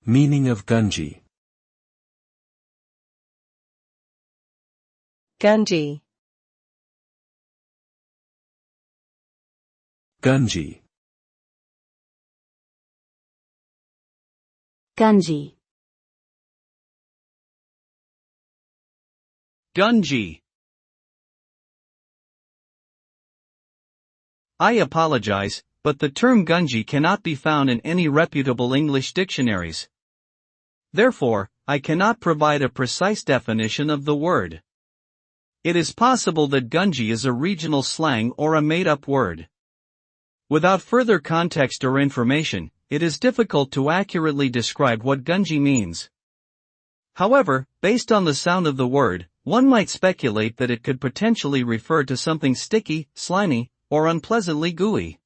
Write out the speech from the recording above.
Meaning of gungy. Gungy. Gungy. Gungy. Gungy. I apologize, but the term gungy cannot be found in any reputable English dictionaries. Therefore, I cannot provide a precise definition of the word. It is possible that gungy is a regional slang or a made-up word. Without further context or information, it is difficult to accurately describe what gungy means. However, based on the sound of the word, one might speculate that it could potentially refer to something sticky, slimy, or unpleasantly gooey.